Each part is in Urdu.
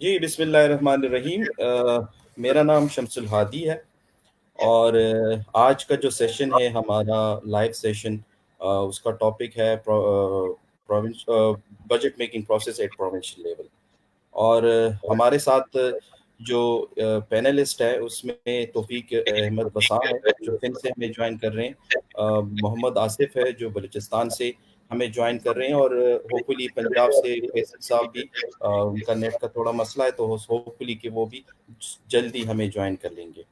جی بسم اللہ الرحمن الرحیم. میرا نام شمس الہادی ہے اور آج کا جو سیشن ہے ہمارا لائیو سیشن، اس کا ٹاپک ہے budget making process at provincial level. اور ہمارے ساتھ جو پینلسٹ ہے اس میں توفیق احمد بساں ہے جو فن سے ہمیں جوائن کر رہے ہیں، محمد آصف ہے جو بلوچستان سے ہمیں جوائن کر رہے ہیں، اور ہوپفلی پنجاب سے فیصل صاحب بھی، ان کا نیٹ کا تھوڑا مسئلہ ہے تو ہوپفلی کہ وہ بھی جلدی ہمیں جوائن کر لیں گے.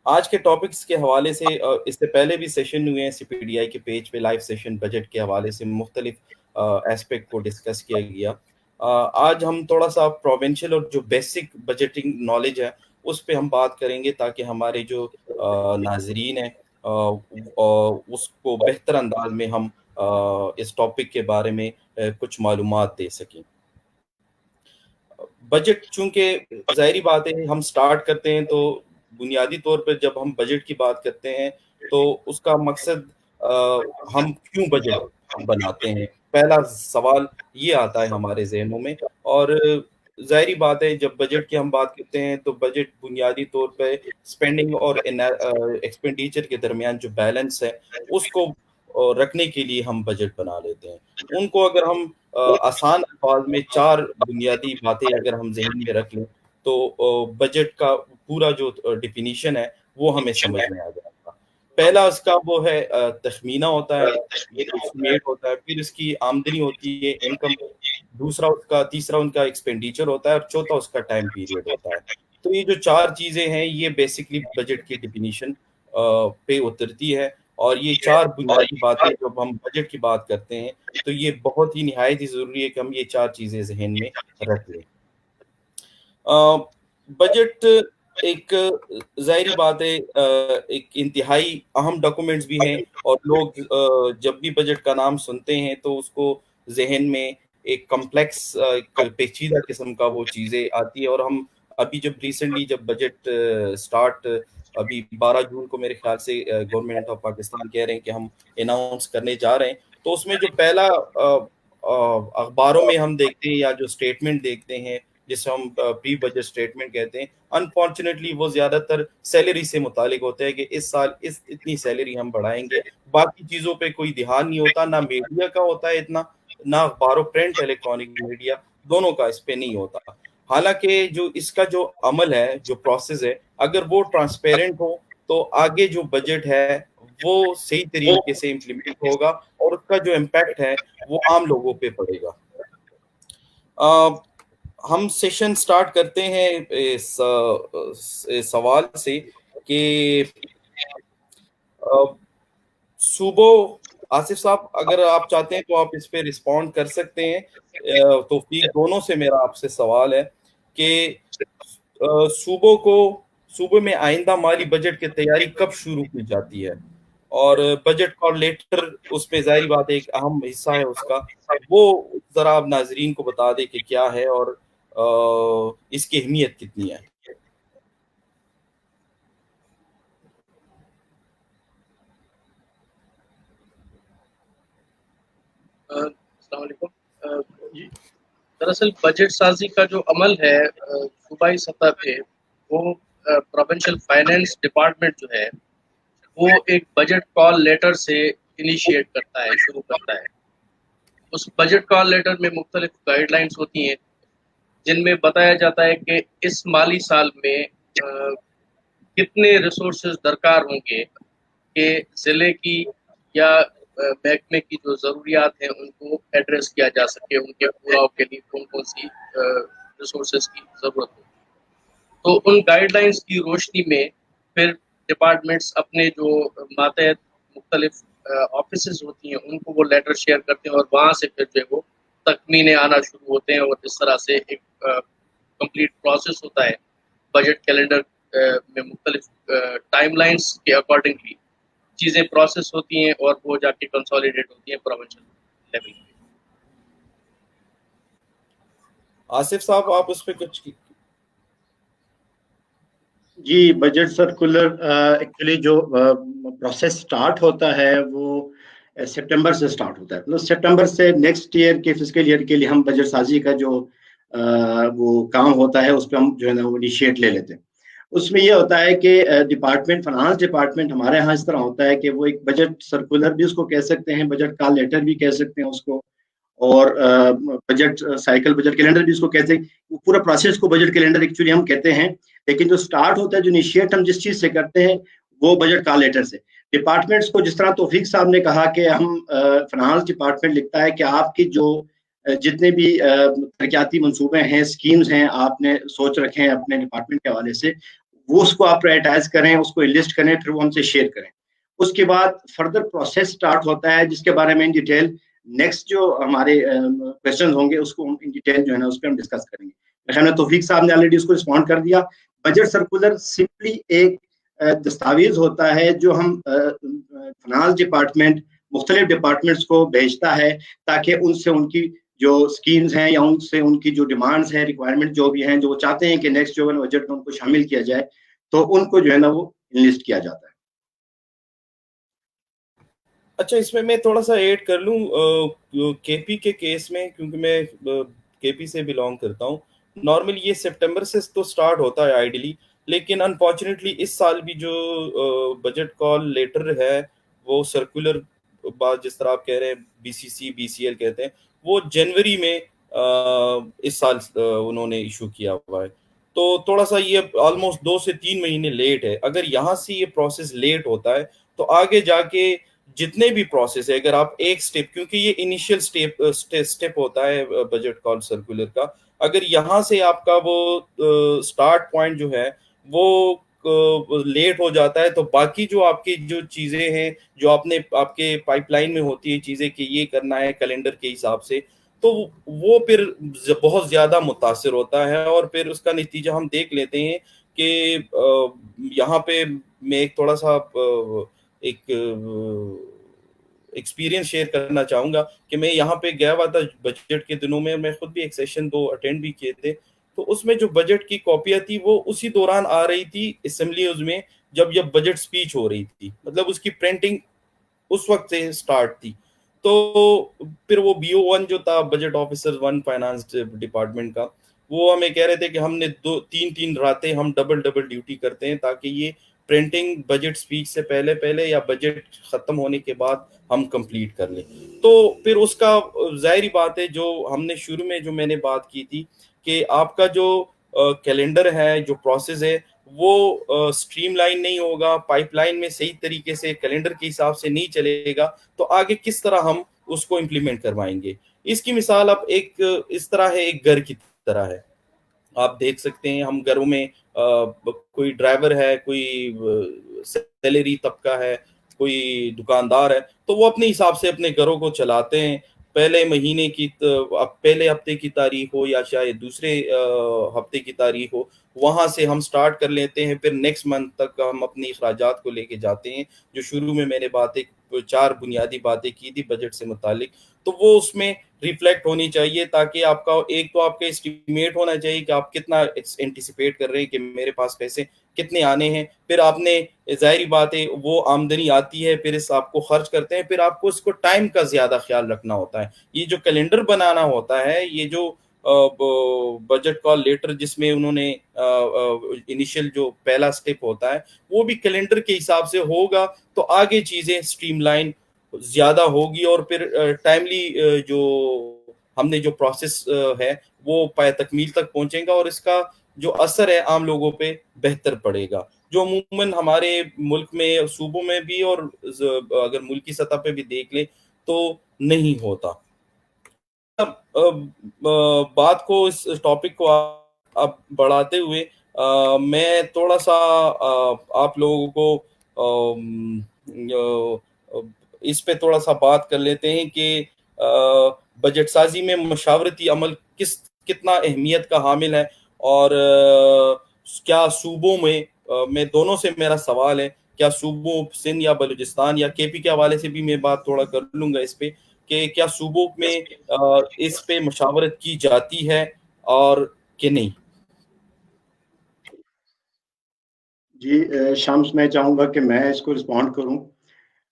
آج کے ٹاپکس کے حوالے سے اس سے پہلے بھی سیشن ہوئے ہیں سی پی ڈی آئی کے پیج پہ، لائیو سیشن بجٹ کے حوالے سے مختلف ایسپیکٹ کو ڈسکس کیا گیا. آج ہم تھوڑا سا پروونشل اور جو بیسک بجٹنگ نالج ہے اس پہ ہم بات کریں گے تاکہ ہمارے جو ناظرین ہیں اس کو بہتر انداز میں ہم اس ٹاپک کے بارے میں کچھ معلومات دے سکیں. بجٹ چونکہ ظاہری بات ہے ہم سٹارٹ کرتے ہیں تو بنیادی طور پر جب ہم بجٹ کی بات کرتے ہیں تو اس کا مقصد ہم کیوں بجٹ بناتے ہیں، پہلا سوال یہ آتا ہے ہمارے ذہنوں میں. اور ظاہری بات ہے جب بجٹ کی ہم بات کرتے ہیں تو بجٹ بنیادی طور پہ اسپینڈنگ اور ایکسپینڈیچر کے درمیان جو بیلنس ہے اس کو رکھنے کے لیے ہم بجٹ بنا لیتے ہیں. ان کو اگر ہم آسان الفاظ میں چار بنیادی باتیں اگر ہم ذہن میں رکھ لیں تو بجٹ کا پورا جو ڈیفینیشن ہے وہ ہمیں سمجھ میں آ جائے گا. پہلا اس کا وہ ہے تخمینہ ہوتا ہے، یہ اسٹیمیٹ ہوتا ہے، پھر اس کی آمدنی ہوتی ہے انکم، تیسرا ان کا ایکسپینڈیچر ہوتا ہے، اور چوتھا اس کا ٹائم پیریڈ ہوتا ہے. تو یہ جو چار چیزیں ہیں یہ بیسکلی بجٹ کی ڈیفینیشن پہ اترتی ہے. اور یہ چار بنیادی باتیں جب ہم بجٹ کی بات کرتے ہیں تو یہ بہت ہی نہایت ہی ضروری ہے کہ ہم یہ چار چیزیں ذہن میں رکھ لیں. بجٹ ایک ظاہری بات ہے ایک انتہائی اہم ڈاکومنٹس بھی ہیں، اور لوگ جب بھی بجٹ کا نام سنتے ہیں تو اس کو ذہن میں ایک کمپلیکس پیچیدہ قسم کا وہ چیزیں آتی ہے. اور ہم ابھی جب ریسنٹلی جب بجٹ سٹارٹ ابھی 12 جون کو میرے خیال سے گورنمنٹ آف پاکستان کہہ رہے ہیں کہ ہم اناؤنس کرنے جا رہے ہیں، تو اس میں جو پہلا اخباروں میں ہم دیکھتے ہیں یا جو اسٹیٹمنٹ دیکھتے ہیں جسے ہم پری بجٹ اسٹیٹمنٹ کہتے ہیں، انفارچونیٹلی وہ زیادہ تر سیلری سے متعلق ہوتے ہیں کہ اس سال اتنی سیلری ہم بڑھائیں گے. باقی چیزوں پہ کوئی دھیان نہیں ہوتا، نہ میڈیا کا ہوتا ہے اتنا، نہ اخباروں پرنٹ الیکٹرانک میڈیا دونوں کا اس پہ نہیں ہوتا. حالانکہ جو اس کا جو عمل ہے، جو پروسیس ہے، اگر وہ ٹرانسپیرنٹ ہو تو آگے جو بجٹ ہے وہ صحیح طریقے سے امپلیمنٹ ہوگا اور اس کا جو امپیکٹ ہے وہ عام لوگوں پہ پڑے گا. ہم سیشن سٹارٹ کرتے ہیں اس سوال سے کہ صوبوں، آصف صاحب اگر آپ چاہتے ہیں تو آپ اس پہ رسپونڈ کر سکتے ہیں. توفیق، دونوں سے میرا آپ سے سوال ہے کہ صوبوں میں آئندہ مالی بجٹ کی تیاری کب شروع کی جاتی ہے، اور بجٹ کوآرڈینیٹر اس پہ ظاہری بات ہے ایک اہم حصہ ہے اس کا، وہ ذرا آپ ناظرین کو بتا دیں کہ کیا ہے اور اس کی اہمیت کتنی ہے. السلام علیکم. دراصل بجٹ سازی کا جو عمل ہے صوبائی سطح پہ، وہ پروونشل فائنینس ڈپارٹمنٹ جو ہے وہ ایک بجٹ کال لیٹر سے انیشیٹ کرتا ہے، شروع کرتا ہے. اس بجٹ کال لیٹر میں مختلف گائیڈ لائنس ہوتی ہیں جن میں بتایا جاتا ہے کہ اس مالی سال میں کتنے ریسورسز درکار ہوں گے کہ ضلع کی یا محکمے کی جو ضروریات ہیں ان کو ایڈریس کیا جا سکے، ان کے پوراؤ کے لیے کون کون سی ریسورسز کی ضرورت ہو. تو ان گائیڈ لائنس کی روشنی میں پھر ڈپارٹمنٹس اپنے جو ماتحت مختلف آفیسز ہوتی ہیں ان کو وہ لیٹر شیئر کرتے ہیں، اور وہاں سے پھر جو ہے وہ تخمینے آنا شروع ہوتے ہیں، اور اس طرح سے ایک کمپلیٹ پروسیس ہوتا ہے. بجٹ کیلنڈر میں مختلف ٹائم لائنس کے اکارڈنگلی چیزیں پروسیس ہوتی ہیں اور وہ جا کے کنسالیڈیٹ ہوتی ہیں پروونشل لیول پہ. آصف صاحب آپ اس پہ کچھ جی، بجٹ سرکولر ایکچولی جو پروسیس سٹارٹ ہوتا ہے وہ سپٹمبر سے سٹارٹ ہوتا ہے. مطلب سپٹمبر سے نیکسٹ ایئر کے فسکل ایئر کے لیے ہم بجٹ سازی کا جو وہ کام ہوتا ہے اس پہ ہم جو ہے نا وہ انیشیٹ لے لیتے ہیں. اس میں یہ ہوتا ہے کہ فائنانس ڈپارٹمنٹ ہمارے یہاں اس طرح ہوتا ہے کہ وہ ایک بجٹ سرکولر بھی اس کو کہہ سکتے ہیں, بجٹ کا لیٹر بھی کہہ سکتے ہیں اس کو, اور بجٹ سائیکل, بجٹ کیلنڈر بھی اس کو کہتے ہیں. پورا پروسیس کو بجٹ کیلنڈر ایکچولی ہم کہتے ہیں, لیکن جو سٹارٹ ہوتا ہے, جو انیشیٹ ہم جس چیز سے کرتے ہیں وہ بجٹ کا لیٹر سے. ڈپارٹمنٹس کو جس طرح توفیق صاحب نے کہا کہ ہم فائنانس ڈپارٹمنٹ لکھتا ہے کہ آپ کی جو جتنے بھی ترقیاتی منصوبے ہیں, اسکیمز ہیں, آپ نے سوچ رکھے ہیں اپنے ڈپارٹمنٹ کے حوالے سے, وہ اس کو آپ پرائرٹائز کریں, اس کو لسٹ کریں, پھر وہ ہم سے شیئر کریں. اس کے بعد فردر پروسیس سٹارٹ ہوتا ہے, جس کے بارے میں ان ڈیٹیل نیکسٹ جو ہمارے کوشچنز ہوں گے اس کو ان ڈیٹیل جو ہے نا اس پہ ہم ڈسکس کریں گے. میرے توفیق صاحب نے آلریڈی اس کو رسپونڈ کر دیا. بجٹ سرکولر سمپلی ایک دستاویز ہوتا ہے جو ہم فائنانس ڈپارٹمنٹ مختلف ڈپارٹمنٹس کو بھیجتا ہے, تاکہ ان سے ان کی جو اسکیمز ہیں یا ان سے ان کی جو ڈیمانڈز ہیں, ریکوائرمنٹ جو بھی ہیں, جو وہ چاہتے ہیں کہ نیکسٹ جو بجٹ میں ان کو شامل کیا جائے, تو ان کو جو ہے نا وہ انلسٹ کیا جاتا ہے. اچھا, اس میں تھوڑا سا ایڈ کر لوں کے پی کے کیس میں, کیونکہ میں کے پی سے بلانگ کرتا ہوں. نارملی یہ سپٹمبر سے تو سٹارٹ ہوتا ہے آئیڈیلی, لیکن انفارچونیٹلی اس سال بھی جو بجٹ کال لیٹر ہے وہ سرکولر بات جس طرح آپ کہہ رہے ہیں B C C B C L کہتے ہیں, وہ جنوری میں اس سال انہوں نے ایشو کیا ہوا ہے. تو تھوڑا سا یہ آلموسٹ 2 سے 3 مہینے لیٹ ہے. اگر یہاں سے یہ پروسیس لیٹ ہوتا ہے تو آگے جا کے جتنے بھی پروسیس ہے, اگر آپ ایک سٹیپ, کیونکہ یہ انیشیل سٹیپ ہوتا ہے بجٹ کال سرکولر کا, اگر یہاں سے آپ کا وہ سٹارٹ پوائنٹ جو ہے وہ لیٹ ہو جاتا ہے, تو باقی جو آپ کی جو چیزیں ہیں جو آپ کے پائپ لائن میں ہوتی ہے چیزیں کہ یہ کرنا ہے کیلنڈر کے حساب سے, تو وہ پھر بہت زیادہ متاثر ہوتا ہے. اور پھر اس کا نتیجہ ہم دیکھ لیتے ہیں کہ یہاں پہ میں ایک تھوڑا سا ایک ایکسپیرینس شیئر کرنا چاہوں گا کہ میں یہاں پہ گیا ہوا تھا بجٹ کے دنوں میں خود بھی ایک سیشن 2 اٹینڈ بھی کیے تھے. تو اس میں جو بجٹ کی کاپیاں تھی وہ اسی دوران آ رہی تھی اسمبلیز میں, جب بجٹ سپیچ ہو رہی تھی, مطلب اس کی پرنٹنگ اس وقت سے سٹارٹ تھی. تو پھر وہ بی او 1 جو تھا, بجٹ آفیسر 1 فائنانس ڈپارٹمنٹ کا, وہ ہمیں کہہ رہے تھے کہ ہم نے 2-3 راتیں ہم ڈبل ڈیوٹی کرتے ہیں تاکہ یہ پرنٹنگ بجٹ سپیچ سے پہلے یا بجٹ ختم ہونے کے بعد ہم کمپلیٹ کر لیں. تو پھر اس کا ظاہری بات ہے جو ہم نے شروع میں جو میں نے بات کی تھی کہ آپ کا جو کیلنڈر ہے, جو پروسیس ہے, وہ سٹریم لائن نہیں ہوگا, پائپ لائن میں صحیح طریقے سے کیلنڈر کے حساب سے نہیں چلے گا, تو آگے کس طرح ہم اس کو امپلیمنٹ کروائیں گے. اس کی مثال اب ایک اس طرح ہے, ایک گھر کی طرح ہے. آپ دیکھ سکتے ہیں ہم گھروں میں کوئی ڈرائیور ہے, کوئی سیلری طبقہ ہے, کوئی دکاندار ہے, تو وہ اپنے حساب سے اپنے گھروں کو چلاتے ہیں. پہلے مہینے کی پہلے ہفتے کی تاریخ ہو یا شاید دوسرے ہفتے کی تاریخ ہو, وہاں سے ہم سٹارٹ کر لیتے ہیں. پھر نیکسٹ منتھ تک ہم اپنی اخراجات کو لے کے جاتے ہیں, جو شروع میں نے 4 بنیادی باتیں کی تھی بجٹ سے متعلق, تو وہ اس میں ریفلیکٹ ہونی چاہیے, تاکہ آپ کا ایک تو آپ کا اسٹیمیٹ ہونا چاہیے کہ آپ کتنا اینٹیسپیٹ کر رہے ہیں کہ میرے پاس پیسے کتنے آنے ہیں. پھر آپ نے ظاہری بات ہے وہ آمدنی آتی ہے, پھر اس آپ کو خرچ کرتے ہیں, پھر آپ کو اس کو ٹائم کا زیادہ خیال رکھنا ہوتا ہے. یہ جو کیلنڈر بنانا ہوتا ہے, یہ جو بجٹ کال لیٹر جس میں انہوں نے انیشیل جو پہلا سٹیپ ہوتا ہے وہ بھی کیلنڈر کے حساب سے ہوگا, تو آگے چیزیں سٹریم لائن زیادہ ہوگی, اور پھر ٹائملی جو ہم نے جو پروسیس ہے وہ پائے تکمیل تک پہنچے گا, اور اس کا جو اثر ہے عام لوگوں پہ بہتر پڑے گا, جو عموماً ہمارے ملک میں صوبوں میں بھی اور اگر ملکی سطح پہ بھی دیکھ لیں تو نہیں ہوتا. بات کو اس ٹاپک کو اب بڑھاتے ہوئے میں تھوڑا سا آپ لوگوں کو اس پہ تھوڑا سا بات کر لیتے ہیں کہ بجٹ سازی میں مشاورتی عمل کتنا اہمیت کا حامل ہے, اور کیا صوبوں میں دونوں سے میرا سوال ہے, کیا صوبوں سندھ یا بلوچستان یا کے پی کے حوالے سے بھی میں بات تھوڑا کر لوں گا اس پہ, کہ کیا صوبوں میں اس پہ مشاورت کی جاتی ہے اور کہ نہیں. جی شمس, میں چاہوں گا کہ میں اس کو رسپونڈ کروں.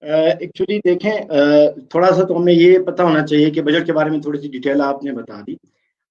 ایکچولی دیکھیں, تھوڑا سا تو ہمیں یہ پتہ ہونا چاہیے کہ بجٹ کے بارے میں تھوڑی سی ڈیٹیل آپ نے بتا دی.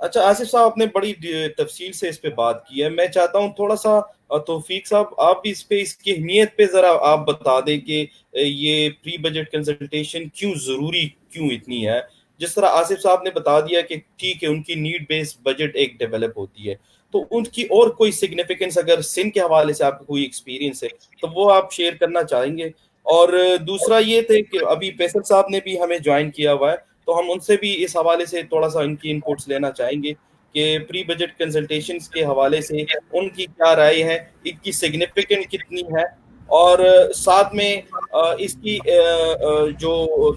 اچھا آصف صاحب، آپ نے بڑی تفصیل سے اس پہ بات کی ہے. میں چاہتا ہوں تھوڑا سا توفیق صاحب آپ بھی اس پہ اس کی اہمیت پہ ذرا آپ بتا دیں کہ یہ پری بجٹ کنسلٹیشن کیوں ضروری، کیوں اتنی ہے. جس طرح آصف صاحب نے بتا دیا کہ ٹھیک ہے ان کی نیڈ بیس بجٹ ایک ڈیولپ ہوتی ہے، تو ان کی اور کوئی سگنیفیکنس اگر سن کے حوالے سے آپ کو کوئی ایکسپیرینس ہے تو وہ آپ شیئر کرنا چاہیں گے. اور دوسرا یہ تھے کہ ابھی فیصل صاحب نے بھی ہمیں جوائن کیا ہوا ہے، تو ہم ان سے بھی اس حوالے سے تھوڑا سا ان کی انپوٹس لینا چاہیں گے کہ پری بجٹ کنسلٹیشنز کے حوالے سے ان کی کیا رائے ہے، ان کی سگنیفیکنٹ کتنی ہے، اور ساتھ میں اس کی جو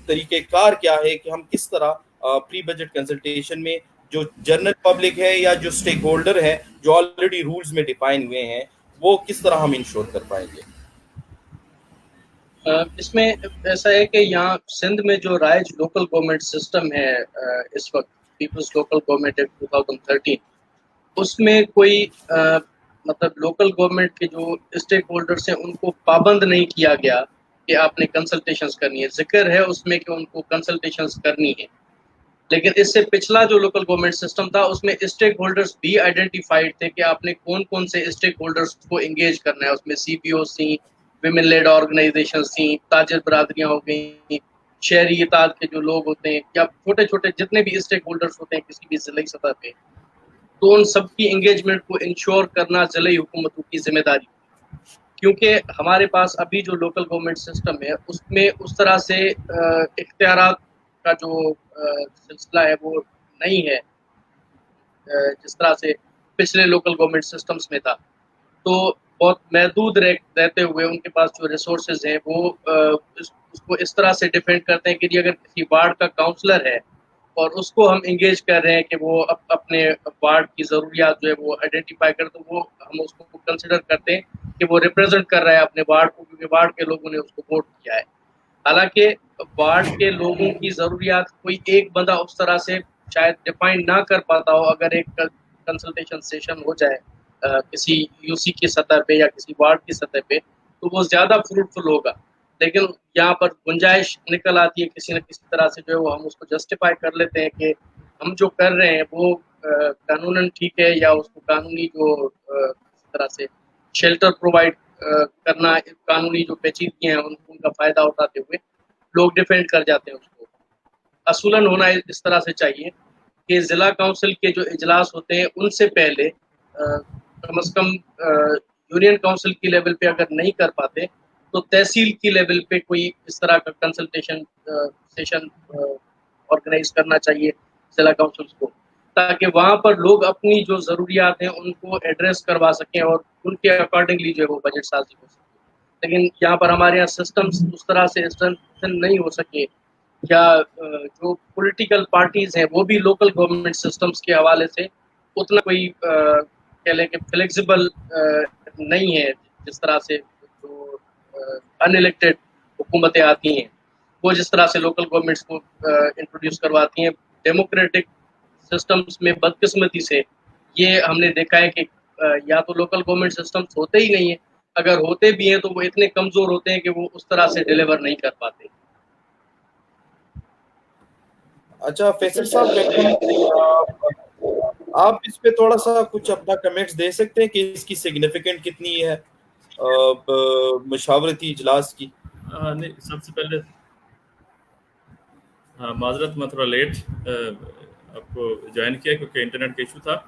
طریقہ کار کیا ہے کہ ہم کس طرح پری بجٹ کنسلٹیشن میں جو جنرل پبلک ہے یا جو سٹیک ہولڈر ہے جو آلریڈی رولز میں ڈیفائن ہوئے ہیں وہ کس طرح ہم انشور کر پائیں گے. اس میں ایسا ہے کہ یہاں سندھ میں جو رائج لوکل گورنمنٹ سسٹم ہے اس وقت، پیپلز لوکل گورنمنٹ ایکٹ 2013، اس میں کوئی مطلب لوکل گورنمنٹ کے جو اسٹیک ہولڈرس ہیں ان کو پابند نہیں کیا گیا کہ آپ نے کنسلٹیشنز کرنی ہے. ذکر ہے اس میں کہ ان کو کنسلٹیشنز کرنی ہے، لیکن اس سے پچھلا جو لوکل گورنمنٹ سسٹم تھا اس میں اسٹیک ہولڈرز بھی آئیڈینٹیفائڈ تھے کہ آپ نے کون کون سے اسٹیک ہولڈرز کو انگیج کرنا ہے. اس میں سی پی او تھیں، ویمن لیڈ آرگنائزیشنز تھیں، تاجر برادریاں ہو گئیں، شہری اتحاد کے جو لوگ ہوتے ہیں، یا چھوٹے چھوٹے جتنے بھی اسٹیک ہولڈرز ہوتے ہیں کسی بھی ضلعی سطح پہ، تو ان سب کی انگیجمنٹ کو انشور کرنا ضلعی حکومتوں کی ذمہ داری. کیونکہ ہمارے پاس ابھی جو لوکل گورنمنٹ سسٹم ہے اس میں اس طرح سے اختیارات کا جو سلسلہ ہے وہ نہیں ہے جس طرح سے پچھلے لوکل گورنمنٹ سسٹمز میں تھا. تو بہت محدود رہتے ہوئے ان کے پاس جو ریسورسز ہیں وہ اس کو اس طرح سے ڈیپینڈ کرتے ہیں کہ اگر کسی وارڈ کا کاؤنسلر ہے اور اس کو ہم انگیج کر رہے ہیں کہ وہ اپنے وارڈ کی ضروریات جو ہے وہ آئیڈینٹیفائی کرے، تو وہ ہم اس کو کنسیڈر کرتے ہیں کہ وہ ریپرزینٹ کر رہا ہے اپنے وارڈ کو، کیونکہ وارڈ کے لوگوں نے اس کو ووٹ کیا ہے. حالانکہ وارڈ کے لوگوں کی ضروریات کوئی ایک بندہ اس طرح سے شاید ڈیفائن نہ کر پاتا ہو. اگر ایک کنسلٹیشن سیشن ہو جائے کسی یو سی کی سطح پہ یا کسی وارڈ کی سطح پہ تو وہ زیادہ فروٹفل ہوگا. لیکن یہاں پر گنجائش نکل آتی ہے کسی نہ کسی طرح سے، جو ہے وہ ہم اس کو جسٹیفائی کر لیتے ہیں کہ ہم جو کر رہے ہیں وہ قانوناً ٹھیک ہے، یا اس کو قانونی جو کسی طرح سے شیلٹر پرووائڈ کرنا، قانونی جو پیچیدگیاں ہیں ان کا فائدہ اٹھاتے ہوئے لوگ ڈیفینڈ کر جاتے ہیں اس کو. اصولاً ہونا اس طرح سے چاہیے کہ ضلع کونسل کے جو اجلاس ہوتے ہیں ان سے پہلے کم از کم یونین کونسل کی لیول پہ اگر نہیں کر پاتے تو تحصیل کی لیول پہ کوئی اس طرح کا کنسلٹیشن سیشن آرگنائز کرنا چاہیے ضلع کونسلز کو، تاکہ وہاں پر لوگ اپنی جو ضروریات ہیں ان کو ایڈریس کروا سکیں اور ان کے اکارڈنگلی جو ہے وہ بجٹ سازی ہو سکے. لیکن یہاں پر ہمارے یہاں سسٹمز اس طرح سے اسٹرینتھن نہیں ہو سکے، یا جو پولیٹیکل پارٹیز ہیں وہ بھی لوکل گورنمنٹ سسٹمز کے حوالے سے اتنا کوئی کہہ لیں کہ فلیکسیبل نہیں ہے. جس طرح سے جو ان الیکٹڈ حکومتیں آتی ہیں وہ جس طرح سے لوکل گورنمنٹس کو انٹروڈیوس کرواتی ہیں، ڈیموکریٹک سسٹمز میں بدقسمتی سے یہ ہم نے دیکھا ہے کہ یا تو لوکل گورنمنٹ سسٹمز ہوتے ہی نہیں ہیں، اگر ہوتے بھی ہیں تو وہ اتنے کمزور ہوتے ہیں کہ وہ اس طرح سے ڈیلیور نہیں کر پاتے. اچھا فیصل صاحب، آپ اس پہ تھوڑا سا کچھ اپنا کمنٹس دے سکتے ہیں کہ اس کی سگنیفیکنٹ کتنی ہے مشاورتی اجلاس کی؟ نہیں، سب سے پہلے معذرت میں تھوڑا لیٹ آپ کو جوائن کیا کیونکہ انٹرنیٹ کا ایشو تھا.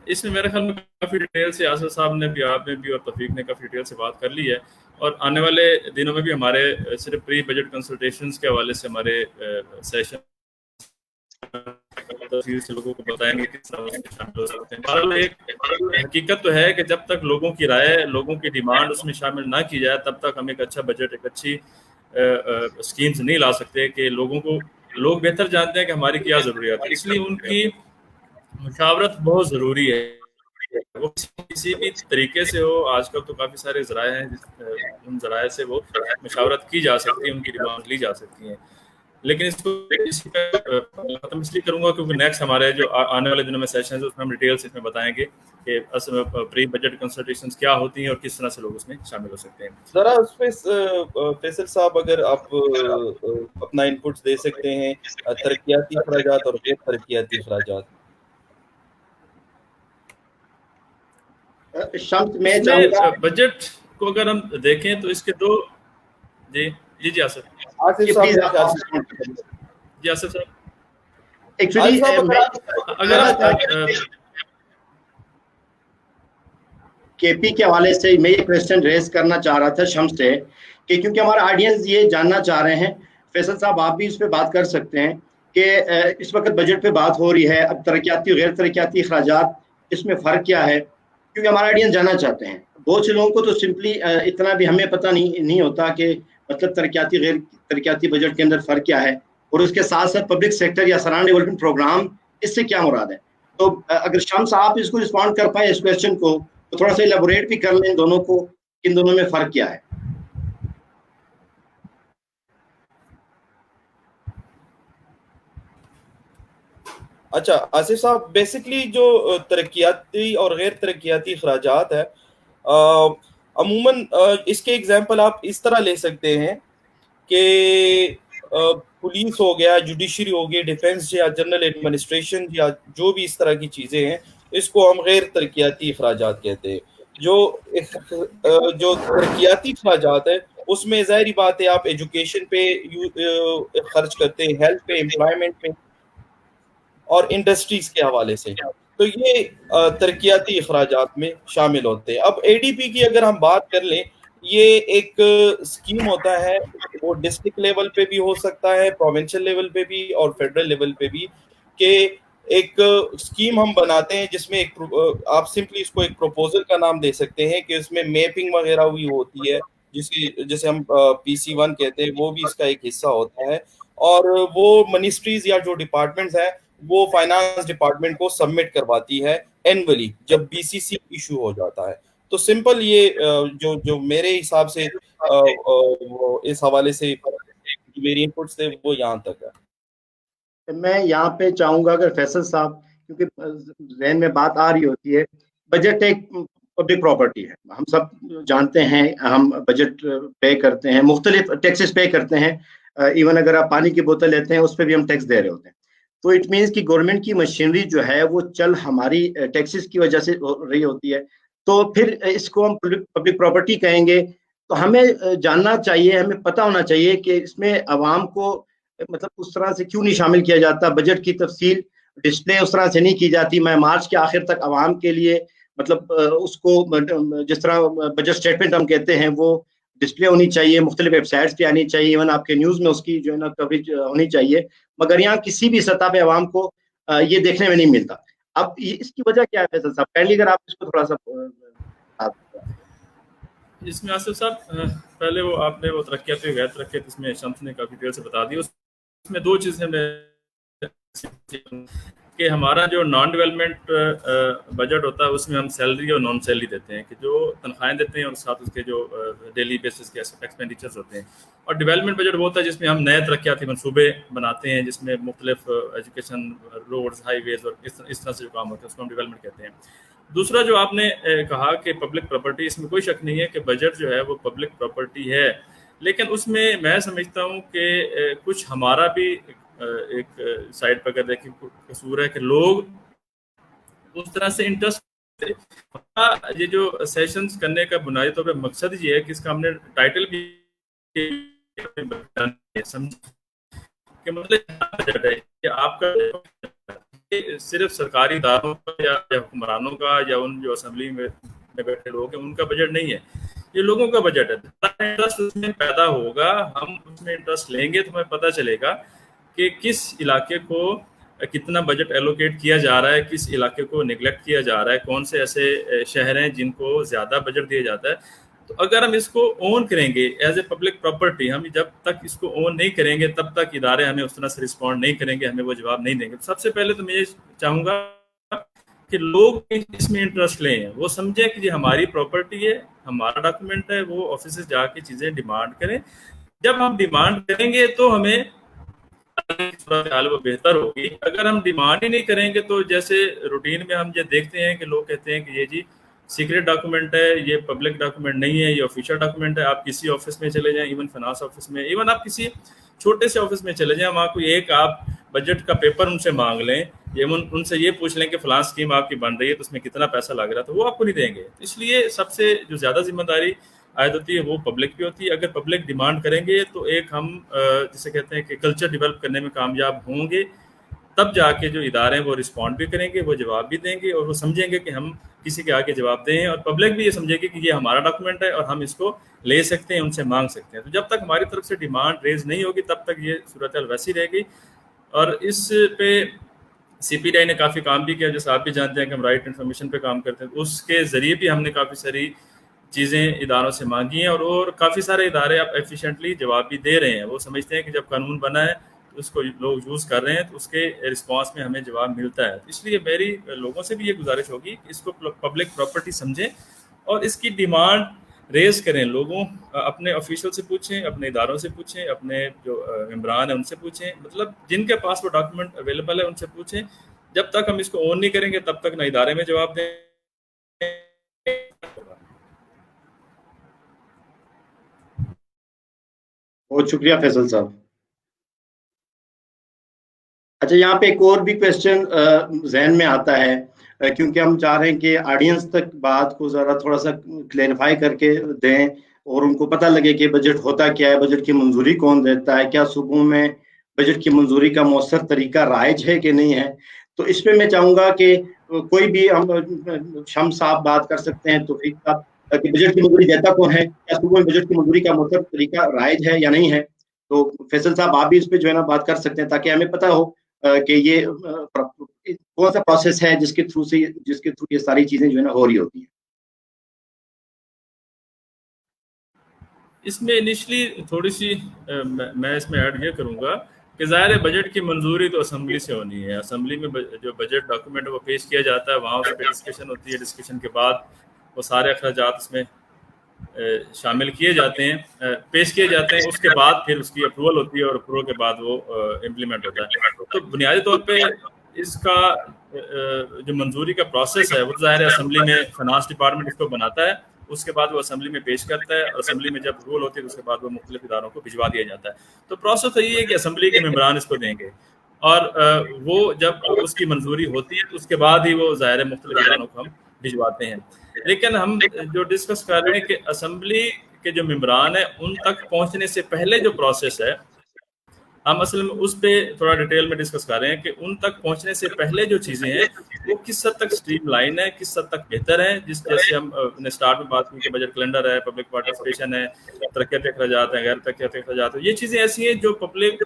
اس میں میرے خیال میں کافی ڈیٹیل سے آصف صاحب نے بھی، آپ نے بھی اور توفیق نے کافی ڈیٹیل سے بات کر لی ہے، اور آنے والے دنوں میں بھی ہمارے صرف پری بجٹ کنسلٹیشنز کے حوالے سے ہمارے سیشن تفصیل سے لوگوں کو بتائیں گے کس طرح شامل ہو سکتے ہیں. بہرحال ایک حقیقت تو ہے کہ جب تک لوگوں کی رائے، لوگوں کی ڈیمانڈ اس میں شامل نہ کی جائے تب تک ہم ایک اچھا بجٹ، ایک اچھی اسکیمز نہیں لا سکتے کہ لوگ بہتر جانتے ہیں کہ ہماری کیا ضروریات ہے. اس لیے ان کی مشاورت بہت ضروری ہے، وہ کسی بھی طریقے سے ہو. آج کل تو کافی سارے ذرائع ہیں، ان ذرائع سے وہ مشاورت کی جا سکتی ہے، ان کی ڈیمانڈ لی جا سکتی ہیں. لیکن اس کو ختم اس لیے کروں گا کیونکہ نیکسٹ ہمارے جو آنے والے دنوں میں سیشن ہے اس میں ہم ڈیٹیل سے اس میں بتائیں گے کہ اصل میں پری بجٹ کنسلٹیشنز کیا ہوتی ہیں اور کس طرح سے لوگ اس میں شامل ہو سکتے ہیں. ذرا اس پہ فیصل صاحب اگر آپ اپنا انپٹ دے سکتے ہیں ترقیاتی اخراجات اور غیر ترقیاتی اخراجات. شمس میں چاہوں گا بجٹ کو اگر ہم دیکھیں تو اس کے دو جی آصف آصف صاحب جی آصف صاحب ایکچولی اگر کے پی کے حوالے سے میں یہ کویسچن ریز کرنا چاہ رہا تھا شمس سے کہ کیونکہ ہمارا آڈینس یہ جاننا چاہ رہے ہیں. فیصل صاحب آپ بھی اس پہ بات کر سکتے ہیں کہ اس وقت بجٹ پہ بات ہو رہی ہے, اب ترقیاتی غیر ترقیاتی اخراجات اس میں فرق کیا ہے, کیونکہ ہمارا آڈینس جاننا چاہتے ہیں. بہت سے لوگوں کو تو سمپلی اتنا بھی ہمیں پتہ نہیں ہوتا کہ مطلب ترقیاتی غیر ترقیاتی بجٹ کے اندر فرق کیا ہے, اور اس کے ساتھ ساتھ پبلک سیکٹر یا سران ڈیولپمنٹ پروگرام اس سے کیا مراد ہے. تو اگر شمس آپ اس کو رسپونڈ کر پائے اس کویسچن کو تو تھوڑا سا ایلیبوریٹ بھی کر لیں دونوں کو, ان دونوں میں فرق کیا ہے. اچھا آصف صاحب, بیسکلی جو ترقیاتی اور غیر ترقیاتی اخراجات ہے عموماً اس کے ایگزامپل آپ اس طرح لے سکتے ہیں کہ پولیس ہو گیا, جوڈیشری ہو گئی, ڈیفنس یا جنرل ایڈمنسٹریشن یا جو بھی اس طرح کی چیزیں ہیں اس کو ہم غیر ترقیاتی اخراجات کہتے ہیں. جو ترقیاتی اخراجات ہے اس میں ظاہری بات ہے آپ ایجوکیشن پہ خرچ کرتے ہیں, ہیلتھ پہ, امپلائمنٹ پہ اور انڈسٹریز کے حوالے سے, تو یہ ترقیاتی اخراجات میں شامل ہوتے ہیں. اب اے ڈی پی کی اگر ہم بات کر لیں, یہ ایک اسکیم ہوتا ہے, وہ ڈسٹرکٹ لیول پہ بھی ہو سکتا ہے, پروونشل لیول پہ بھی اور فیڈرل لیول پہ بھی, کہ ایک اسکیم ہم بناتے ہیں جس میں آپ سمپلی اس کو ایک پروپوزل کا نام دے سکتے ہیں کہ اس میں میپنگ وغیرہ ہوئی ہوتی ہے جسے ہم PC1 کہتے ہیں, وہ بھی اس کا ایک حصہ ہوتا ہے, اور وہ منسٹریز یا جو ڈپارٹمنٹس ہیں وہ فائنانس ڈپارٹمنٹ کو سبمٹ کرواتی ہے اینولی جب BCC ایشو ہو جاتا ہے. تو سمپل یہ جو میرے حساب سے اس حوالے سے میری انپٹس تھے وہ یہاں تک ہے. میں یہاں پہ چاہوں گا اگر فیصل صاحب, کیونکہ ذہن میں بات آ رہی ہوتی ہے, بجٹ ایک پبلک پراپرٹی ہے, ہم سب جانتے ہیں, ہم بجٹ پے کرتے ہیں, مختلف ٹیکسز پے کرتے ہیں, ایون اگر آپ پانی کی بوتل لیتے ہیں اس پہ بھی ہم ٹیکس دے رہے ہوتے ہیں. تو اٹ مینس کہ گورنمنٹ کی مشینری جو ہے وہ چل ہماری ٹیکسز کی وجہ سے ہو رہی ہوتی ہے, تو پھر اس کو ہم پبلک پراپرٹی کہیں گے. تو ہمیں جاننا چاہیے, ہمیں پتہ ہونا چاہیے کہ اس میں عوام کو مطلب اس طرح سے کیوں نہیں شامل کیا جاتا, بجٹ کی تفصیل ڈسپلے اس طرح سے نہیں کی جاتی. میں مارچ کے آخر تک عوام کے لیے مطلب اس کو جس طرح بجٹ سٹیٹمنٹ ہم کہتے ہیں وہ ڈسپلے ہونی چاہیے, مختلف ویب سائٹس پہ آنی چاہیے, ایون آپ کے نیوز میں اس کی جو ہے نا کوریج ہونی چاہیے, مگر یہاں کسی بھی سطح پہ عوام کو یہ دیکھنے میں نہیں ملتا. اب اس کی وجہ کیا ہے فیصل صاحب, پہلے اگر آپ اس کو تھوڑا سا اس میں آصف صاحب پہلے وہ آپ نے وہ ترقیاتی غیر ترقیاتی اس میں شمس نے کافی دیر سے بتا دی. اس میں دو چیزیں کہ ہمارا جو نان ڈیولپمنٹ بجٹ ہوتا ہے اس میں ہم سیلری اور نان سیلری دیتے ہیں, کہ جو تنخواہیں دیتے ہیں اور ساتھ اس کے جو ڈیلی بیسس کے ایکسپینڈیچرز ہوتے ہیں. اور ڈیولپمنٹ بجٹ وہ ہوتا ہے جس میں ہم نئے ترقیاتی منصوبے بناتے ہیں, جس میں مختلف ایجوکیشن, روڈز, ہائی ویز اور اس طرح سے جو کام ہوتے ہیں اس کو ہم ڈیولپمنٹ کہتے ہیں. دوسرا جو آپ نے کہا کہ پبلک پراپرٹی, اس میں کوئی شک نہیں ہے کہ بجٹ جو ہے وہ پبلک پراپرٹی ہے, لیکن اس میں سمجھتا ہوں کہ کچھ ہمارا بھی ایک سائڈ پہ اگر دیکھیں قصور ہے کہ لوگ اس طرح سے انٹرسٹ, یہ جو سیشنز کرنے کا بنیادی طور پہ مقصد یہ ہے کہ اس کا ہم نے ٹائٹل بھی کہ مطلب بجٹ ہے کہ آپ کا صرف سرکاری اداروں کا یا حکمرانوں کا یا ان جو اسمبلی میں بیٹھے لوگ ہیں ان کا بجٹ نہیں ہے, یہ لوگوں کا بجٹ ہے. انٹرسٹ اس میں پیدا ہوگا, ہم اس میں انٹرسٹ لیں گے تو ہمیں پتہ چلے گا کہ کس علاقے کو کتنا بجٹ ایلوکیٹ کیا جا رہا ہے, کس علاقے کو نگلیکٹ کیا جا رہا ہے, کون سے ایسے شہر ہیں جن کو زیادہ بجٹ دیا جاتا ہے. تو اگر ہم اس کو اون کریں گے ایز اے پبلک پراپرٹی, ہم جب تک اس کو اون نہیں کریں گے تب تک ادارے ہمیں اس طرح سے رسپونڈ نہیں کریں گے, ہمیں وہ جواب نہیں دیں گے. سب سے پہلے تو میں یہ چاہوں گا کہ لوگ اس میں انٹرسٹ لیں, وہ سمجھیں کہ یہ ہماری پراپرٹی ہے, ہمارا ڈاکومنٹ ہے, وہ آفیسز جا کے چیزیں ڈیمانڈ کریں. جب ہم ڈیمانڈ کریں گے تو ہمیں صورت حال وہ بہتر ہوگی. اگر ہم ڈیمانڈ ہی نہیں کریں گے تو جیسے روٹین میں ہم یہ دیکھتے ہیں کہ لوگ کہتے ہیں کہ یہ جی سیکریٹ ڈاکومنٹ ہے, یہ پبلک ڈاکومنٹ نہیں ہے, یہ آفیشیل ڈاکومنٹ ہے. آپ کسی آفس میں چلے جائیں, ایون فنانس آفس میں, ایون آپ کسی چھوٹے سے آفس میں چلے جائیں, وہاں کو ایک آپ بجٹ کا پیپر ان سے مانگ لیں, ان سے یہ پوچھ لیں کہ فلاں اسکیم آپ کی بن رہی ہے تو اس میں کتنا پیسہ لگ رہا ہے, تو وہ آپ کو نہیں دیں گے. اس لیے سب سے جو زیادہ ذمہ داری عائد ہوتی ہے وہ پبلک پہ ہوتی ہے. اگر پبلک ڈیمانڈ کریں گے تو ایک ہم جسے کہتے ہیں کہ کلچر ڈیولپ کرنے میں کامیاب ہوں گے, تب جا کے جو ادارے ہیں وہ رسپونڈ بھی کریں گے, وہ جواب بھی دیں گے, اور وہ سمجھیں گے کہ ہم کسی کے آگے جواب دیں, اور پبلک بھی یہ سمجھے گی کہ یہ ہمارا ڈاکومنٹ ہے اور ہم اس کو لے سکتے ہیں, ان سے مانگ سکتے ہیں. تو جب تک ہماری طرف سے ڈیمانڈ ریز نہیں ہوگی تب تک یہ صورتحال ویسی رہے گی. اور اس پہ سی پی ڈی آئی نے کافی کام بھی کیا, جیسے آپ بھی جانتے ہیں کہ ہم رائٹ انفارمیشن پہ کام کرتے ہیں, اس کے ذریعے بھی ہم نے کافی ساری چیزیں اداروں سے مانگی ہیں, اور کافی سارے ادارے اب ایفیشینٹلی جواب بھی دے رہے ہیں. وہ سمجھتے ہیں کہ جب قانون بنا ہے تو اس کو لوگ یوز کر رہے ہیں تو اس کے رسپانس میں ہمیں جواب ملتا ہے. اس لیے میری لوگوں سے بھی یہ گزارش ہوگی کہ اس کو پبلک پراپرٹی سمجھیں اور اس کی ڈیمانڈ ریز کریں. لوگوں اپنے آفیشل سے پوچھیں, اپنے اداروں سے پوچھیں, اپنے جو ممبران ہیں ان سے پوچھیں, مطلب جن کے پاس وہ ڈاکومنٹ اویلیبل ہے ان سے پوچھیں. جب تک ہم اس کو اون نہیں کریں گے تب تک نہ ادارے میں جواب دیں. بہت شکریہ فیصل صاحب. اچھا, یہاں پہ ایک اور بھی کویسچن ذہن میں آتا ہے, کیونکہ ہم چاہ رہے ہیں کہ آڈینس تک بات کو ذرا تھوڑا سا کلیریفائی کر کے دیں اور ان کو پتہ لگے کہ بجٹ ہوتا کیا ہے, بجٹ کی منظوری کون دیتا ہے, کیا صوبوں میں بجٹ کی منظوری کا مؤثر طریقہ رائج ہے کہ نہیں ہے. تو اس میں چاہوں گا کہ کوئی بھی ہم شمس صاحب بات کر سکتے ہیں, توفیق صاحب, کہ بجٹ کی منظوری دیتا کون ہے, کیا صوبوں میں بجٹ کی منظوری کا مؤثر طریقہ رائج ہے یا نہیں ہے. تو فیصل صاحب آپ بھی اس پہ جو ہے نا بات کر سکتے ہیں تاکہ ہمیں پتہ ہو کہ یہ کون سا پروسیس ہے جس کے تھرو یہ ساری چیزیں جو ہے نا ہو رہی ہوتی ہیں. اس میں انیشلی تھوڑی سی میں اس میں ایڈ یہ کروں گا کہ ظاہر ہے بجٹ کی منظوری تو اسمبلی سے ہونی ہے. اسمبلی میں جو بجٹ ڈاکومنٹ وہ پیش کیا جاتا ہے, وہاں اس پہ ڈسکشن ہوتی ہے. ڈسکشن کے بعد وہ سارے اخراجات اس میں شامل کیے جاتے ہیں, پیش کیے جاتے ہیں. اس کے بعد پھر اس کی اپروول ہوتی ہے اور اپروول کے بعد وہ امپلیمنٹ ہوتا ہے. تو بنیادی طور پہ اس کا جو منظوری کا پروسیس ہے وہ ظاہر ہے اسمبلی میں فنانس ڈپارٹمنٹ اس کو بناتا ہے, اس کے بعد وہ اسمبلی میں پیش کرتا ہے, اور اسمبلی میں جب رول ہوتی ہے اس کے بعد وہ مختلف اداروں کو بھجوا دیا جاتا ہے. تو پروسیس تو یہ ہے کہ اسمبلی کے ممبران اس کو دیں گے, اور وہ جب اس کی منظوری ہوتی ہے تو اس کے بعد ہی وہ ظاہر مختلف اداروں کو ہم بھجواتے ہیں. لیکن ہم جو ڈسکس کر رہے ہیں کہ اسمبلی کے جو ممبران ہیں ان تک پہنچنے سے پہلے جو پروسیس ہے, ہم اصل میں اس پہ تھوڑا ڈیٹیل میں ڈسکس کر رہے ہیں کہ ان تک پہنچنے سے پہلے جو چیزیں ہیں وہ کس حد تک اسٹریم لائن ہے, کس حد تک بہتر ہے. جیسے ہم نے اسٹارٹ میں بات کی کہ بجٹ کیلنڈر ہے, پبلک پارٹیسپیشن ہے, ترقیاتی اخراجات ہیں, غیر ترقیاتی اخراجات ہیں. یہ چیزیں ایسی ہیں جو پبلک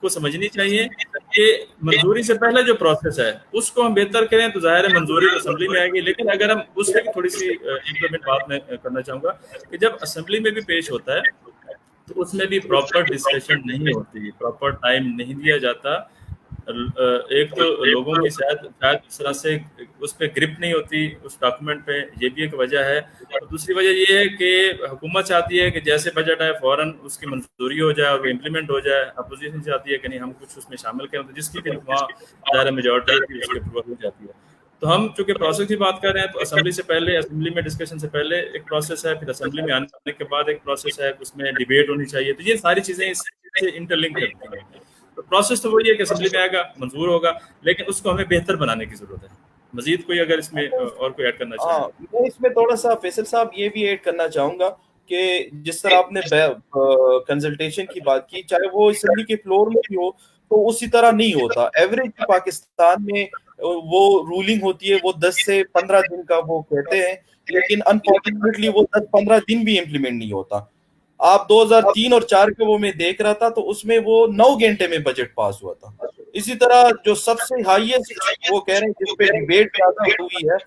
کو سمجھنی چاہیے کہ منظوری سے پہلے جو پروسیس ہے اس کو ہم بہتر کریں تو ظاہر ہے منظوری تو اسمبلی میں آئے گی. لیکن اگر ہم اس پہ تھوڑی سی امپلیمنٹ بات میں کرنا چاہوں گا کہ جب اسمبلی میں بھی پیش ہوتا ہے تو اس میں بھی پراپر ڈسکشن نہیں ہوتی, پراپر ٹائم نہیں دیا جاتا. ایک تو لوگوں کی شاید اس طرح سے اس پہ گرپ نہیں ہوتی اس ڈاکومنٹ پہ, یہ بھی ایک وجہ ہے. اور دوسری وجہ یہ ہے کہ حکومت چاہتی ہے کہ جیسے بجٹ ہے فوراً اس کی منظوری ہو جائے اور وہ امپلیمنٹ ہو جائے. اپوزیشن چاہتی ہے کہ نہیں ہم کچھ اس میں شامل کریں, تو جس کی پھر وہاں ظاہر میجورٹی ہوتی ہے اس کی اپروول ہو جاتی ہے. تو ہم چونکہ پروسیس کی بات کر رہے ہیں تو اسمبلی سے پہلے, اسمبلی میں ڈسکشن سے پہلے ایک پروسیس ہے, پھر اسمبلی میں آنے کے بعد ایک پروسیس ہے, اس میں ڈیبیٹ ہونی چاہیے. تو یہ ساری چیزیں اس سے انٹر لنک کرتی ہیں. تو پروسیس تو وہی ہے کہ اسمبلی میں آئے گا, منظور ہوگا, لیکن اس کو ہمیں بہتر بنانے کی ضرورت ہے. مزید کوئی اگر اس میں اور کوئی ایڈ کرنا چاہیں. میں اس میں تھوڑا سا فیصل صاحب یہ بھی ایڈ کرنا چاہوں گا کہ جس طرح آپ نے کنسلٹیشن کی بات کی, چاہے وہ اسمبلی کے فلور میں بھی ہو تو اسی طرح نہیں ہوتا. ایوریج پاکستان میں وہ رولنگ ہوتی ہے وہ 10 سے 15 دن کا وہ کہتے ہیں, لیکن انفارچونیٹلی وہ 10-15 دن بھی امپلیمنٹ نہیں ہوتا. آپ 2003 اور 4 کے وہ میں دیکھ رہا تھا تو اس میں وہ 9 گھنٹے میں بجٹ پاس ہوا تھا. اسی طرح جو سب سے ہائیسٹ وہ کہہ رہے ہیں جس پہ ڈیبیٹ زیادہ ہوئی ہے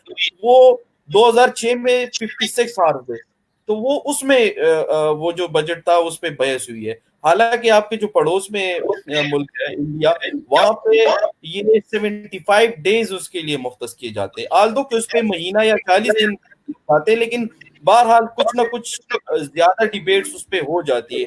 وہ 2006 میں 56 آورز ہے. تو وہ اس میں وہ جو بجٹ تھا اس پہ بحث ہوئی ہے. حالانکہ آپ کے جو پڑوس میں ملک ہے انڈیا, وہاں پہ یہ 75 ڈیز اس کے لیے مختص کیے جاتے ہیں. آلدو کہ اس پہ مہینہ یا 40 دن آتے ہیں, لیکن بہرحال کچھ نہ کچھ زیادہ ڈیبیٹس اس پہ ہو جاتی ہے.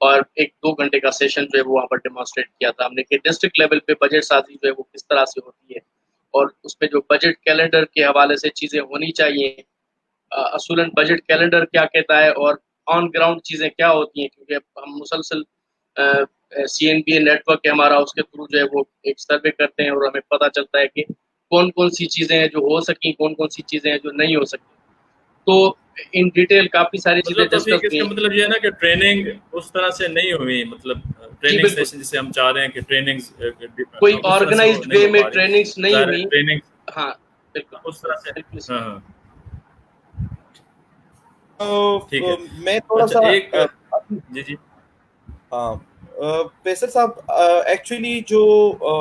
اور 1-2 گھنٹے کا سیشن جو ہے وہ وہاں پر ڈیمانسٹریٹ کیا تھا ہم نے کہ ڈسٹرکٹ لیول پہ بجٹ سازی جو ہے وہ کس طرح سے ہوتی ہے اور اس میں جو بجٹ کیلنڈر کے حوالے سے چیزیں ہونی چاہیے. اصولاً بجٹ کیلنڈر کیا کہتا ہے اور آن گراؤنڈ چیزیں کیا ہوتی ہیں, کیونکہ ہم مسلسل CNBA نیٹ ورک ہے ہمارا, اس کے تھرو جو ہے وہ ایک سروے کرتے ہیں اور ہمیں پتہ چلتا ہے کہ کون کون سی چیزیں ہیں جو ہو سکیں, کون کون سی چیزیں ہیں جو نہیں ہو سکتی. تو ان ڈیٹیل کافی ساری چیزیں ڈسکس اس کا مطلب یہ ہے نا کہ ٹریننگ اس طرح سے نہیں ہوئی, مطلب ٹریننگ سیشن جسے ہم چاہ رہے ہیں کہ ٹریننگ کوئی آرگنائزڈ وے میں ٹریننگز نہیں ہوئی. ٹریننگ ہاں بالکل اس طرح سے. ہاں ٹھیک ہے. میں تھوڑا سا جی ہاں فیصل صاحب, ایکچولی جو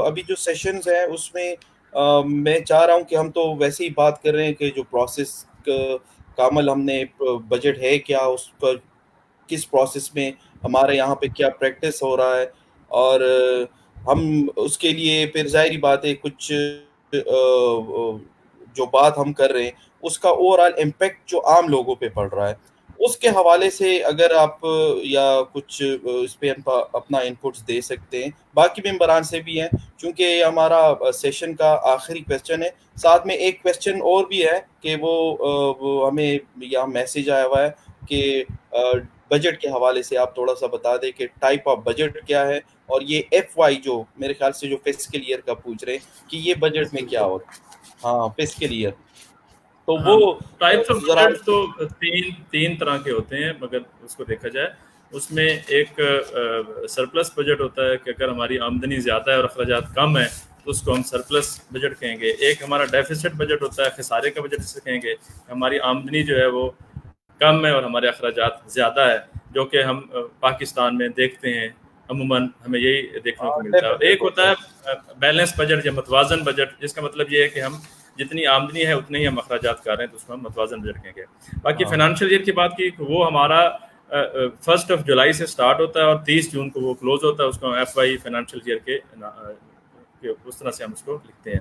ابھی جو سیشنز ہیں اس میں میں چاہ رہا ہوں کہ ہم تو ویسے ہی بات کر رہے ہیں کہ جو پروسیس کا عمل ہم نے بجٹ ہے کیا, اس پر کس پروسیس میں ہمارے یہاں پہ کیا پریکٹس ہو رہا ہے, اور ہم اس کے لیے پھر ظاہری بات ہے کچھ جو بات ہم کر رہے ہیں اس کا اوور آل امپیکٹ جو عام لوگوں پہ پڑ رہا ہے, اس کے حوالے سے اگر آپ یا کچھ اس پہ اپنا انپٹس دے سکتے ہیں. باقی ممبران سے بھی ہیں, چونکہ ہمارا سیشن کا آخری کویسچن ہے. ساتھ میں ایک کویسچن اور بھی ہے کہ وہ ہمیں یہاں میسیج آیا ہوا ہے کہ بجٹ کے حوالے سے آپ تھوڑا سا بتا دیں کہ ٹائپ آف بجٹ کیا ہے, اور یہ FY جو میرے خیال سے جو فسکل ایئر کا پوچھ رہے ہیں کہ یہ بجٹ میں کیا ہوتا ہے. ہاں فسکل ایئر, تو وہ ٹائپس آف ذرا بجٹ تو تین طرح کے ہوتے ہیں مگر اس کو دیکھا جائے. اس میں ایک سرپلس بجٹ ہوتا ہے کہ اگر ہماری آمدنی زیادہ ہے اور اخراجات کم ہیں تو اس کو ہم سرپلس بجٹ کہیں گے. ایک ہمارا ڈیفیسٹ بجٹ ہوتا ہے, خسارے کا بجٹ سے کہیں گے. ہماری آمدنی جو ہے وہ کم ہے اور ہمارے اخراجات زیادہ ہے, جو کہ ہم پاکستان میں دیکھتے ہیں عموماً, ہمیں یہی دیکھنے کو ملتا ہے. ایک ہوتا ہے بیلنس بجٹ یا متوازن بجٹ, جس کا مطلب یہ ہے کہ ہم جتنی آمدنی ہے اتنے ہی ہم اخراجات کر رہے ہیں, تو اس کو ہم متوازن بجٹ کہیں گے. باقی فائنانشیل ایئر کی بات کی, وہ ہمارا 1 جولائی سے سٹارٹ ہوتا ہے اور 30 جون کو وہ کلوز ہوتا ہے. اس کو FY فائنانشیل ایئر کے اس طرح سے ہم اس کو لکھتے ہیں.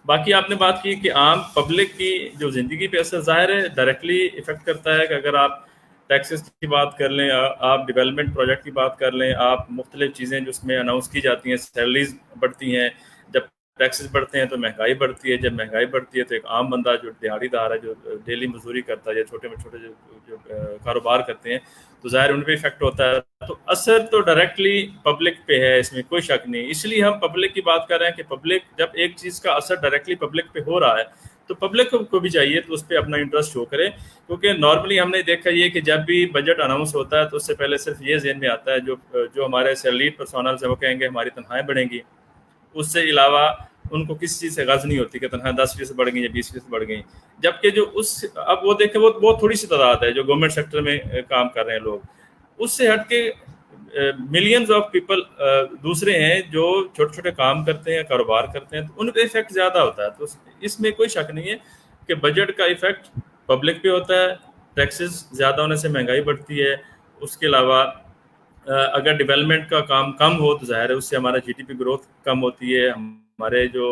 باقی آپ نے بات کی کہ عام پبلک کی جو زندگی پہ اثر ظاہر ہے ڈائریکٹلی افیکٹ کرتا ہے, کہ اگر آپ ٹیکسز کی بات کر لیں, آپ ڈیولپمنٹ پروجیکٹ کی بات کر لیں, آپ مختلف چیزیں جو اس میں اناؤنس کی جاتی ہیں, سیلریز بڑھتی ہیں, جب ٹیکسز بڑھتے ہیں تو مہنگائی بڑھتی ہے, جب مہنگائی بڑھتی ہے تو ایک عام بندہ جو دیہڑی دار ہے, جو ڈیلی مزدوری کرتا ہے یا چھوٹے جو کاروبار کرتے ہیں, تو ظاہر ان پہ افیکٹ ہوتا ہے. تو اثر تو ڈائریکٹلی پبلک پہ ہے, اس میں کوئی شک نہیں. اس لیے ہم پبلک کی بات کر رہے ہیں کہ پبلک جب ایک چیز کا اثر ڈائریکٹلی پبلک پہ ہو رہا ہے تو پبلک کو بھی چاہیے تو اس پہ اپنا انٹرسٹ شو کرے. کیونکہ نارملی ہم نے دیکھا یہ کہ جب بھی بجٹ اناؤنس ہوتا ہے تو اس سے پہلے صرف یہ ذہن میں آتا ہے جو ہمارے سیلریڈ پرسونلز ہیں وہ کہیں گے ہماری تنخواہیں بڑھیں گی. اس سے علاوہ ان کو کسی چیز سے غرض نہیں ہوتی کہ تنخواہیں 10% بڑھ گئی یا 20% بڑھ گئی. جبکہ جو اب وہ دیکھیں وہ بہت تھوڑی سی تعداد ہے جو گورنمنٹ سیکٹر میں کام کر رہے ہیں لوگ. اس سے ہٹ کے ملینز آف پیپل دوسرے ہیں جو چھوٹے چھوٹے کام کرتے ہیں, کاروبار کرتے ہیں, تو ان پہ افیکٹ زیادہ ہوتا ہے. تو اس میں کوئی شک نہیں ہے کہ بجٹ کا افیکٹ پبلک پہ ہوتا ہے. ٹیکسز زیادہ ہونے سے مہنگائی بڑھتی ہے. اس کے علاوہ اگر ڈیولپمنٹ کا کام کم ہو تو ظاہر ہے اس سے ہمارا GDP گروتھ کم ہوتی ہے. ہمارے جو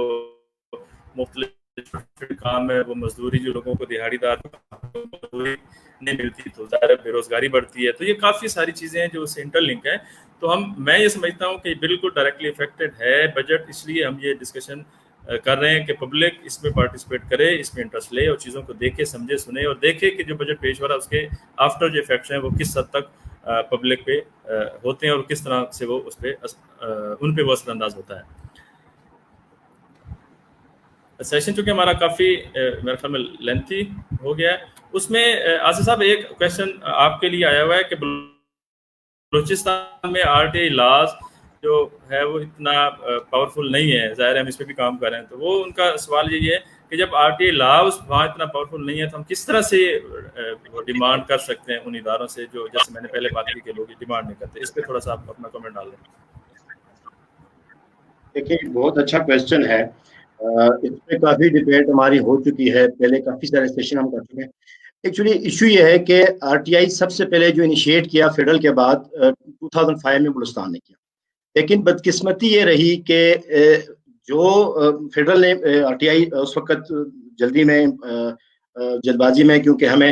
مختلف کام ہے وہ مزدوری جو لوگوں کو دیہڑی دار مزدوری نہیں ملتی تو ظاہر بے روزگاری بڑھتی ہے. تو یہ کافی ساری چیزیں ہیں جو اس سے انٹر لنک ہیں. تو میں یہ سمجھتا ہوں کہ بالکل ڈائریکٹلی افیکٹڈ ہے بجٹ. اس لیے ہم یہ ڈسکشن کر رہے ہیں کہ پبلک اس میں پارٹیسپیٹ کرے, اس میں انٹرسٹ لے اور چیزوں کو دیکھے, سمجھے, سنے, اور دیکھے کہ جو بجٹ پیش ہو رہا ہے اس کے آفٹر جو افیکٹس ہیں وہ کس حد تک پبلک پہ ہوتے ہیں اور کس طرح سے وہ اس پہ ان پہ وہ اثر انداز ہوتا ہے. سیشن چونکہ ہمارا کافی میرے خیال میں لینتھی ہو گیا ہے. اس میں آصف صاحب ایک کویشچن آپ کے لیے آیا ہوا ہے کہ بلوچستان میں RTI لاز جو ہے وہ اتنا پاورفل نہیں ہے. ظاہر ہے ہم اس پہ بھی کام کر رہے ہیں. تو وہ ان کا سوال یہ ہے کہ جب RTI لاز وہاں اتنا پاورفل نہیں ہے تو ہم کس طرح سے ڈیمانڈ کر سکتے ہیں ان اداروں سے جو جیسے میں نے پہلے بات کی کہ لوگ ڈیمانڈ نہیں کرتے. اس پہ تھوڑا سا آپ اپنا کمنٹ ڈال دیں. دیکھیے بہت اچھا کویشچن ہے. اس پہ کافی ڈبیٹ ہماری ہو چکی ہے, پہلے کافی سارے سیشن ہم کر چکے ہیں. ایکچولی ایشو یہ ہے کہ RTI سب سے پہلے جو انیشیٹ کیا فیڈرل کے بعد 2005 میں بلوچستان نے کیا. لیکن بدقسمتی یہ رہی کہ جو فیڈرل نے RTI اس وقت جلدی میں جلد بازی میں, کیونکہ ہمیں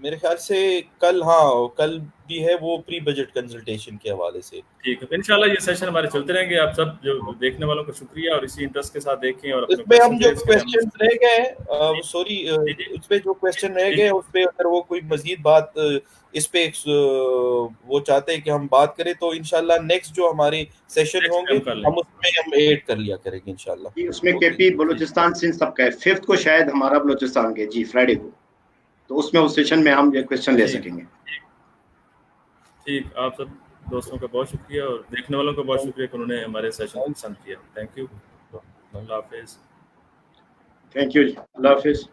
میرے خیال سے کل بھی ہے وہ پری بجٹ کنسلٹیشن کے حوالے سے. ٹھیک ہے، انشاءاللہ یہ سیشن ہمارے چلتے رہیں گے. آپ سب جو دیکھنے والوں کو شکریہ اور اسی انٹرسٹ کے ساتھ دیکھیں اور اس اپنے پہ ہم جو ریز کریں. کوشچن رہ گئے سوری اس پہ جو کوشچن رہ گئے اس پہ اگر وہ کوئی مزید بات اس پہ وہ چاہتے ہیں کہ ہم بات کریں تو انشاءاللہ نیکسٹ جو ہمارے سیشن ہوں گے ہم اس میں ہم ایڈ کر لیا کریں گے انشاءاللہ. اس میں کے پی بلوچستان سندھ سب کا ہے. 5 کو شاید ہمارا بلوچستان کے جی فرائیڈے کو، تو اس میں اس سیشن میں ہم یہ کوشچن لے سکیں گے. ٹھیک، آپ سب دوستوں کا بہت شکریہ اور دیکھنے والوں کا بہت شکریہ کہ انہوں نے ہمارے سیشن کو پسند کیا. Thank you. اللہ حافظ. تھینک یو جی، اللہ حافظ.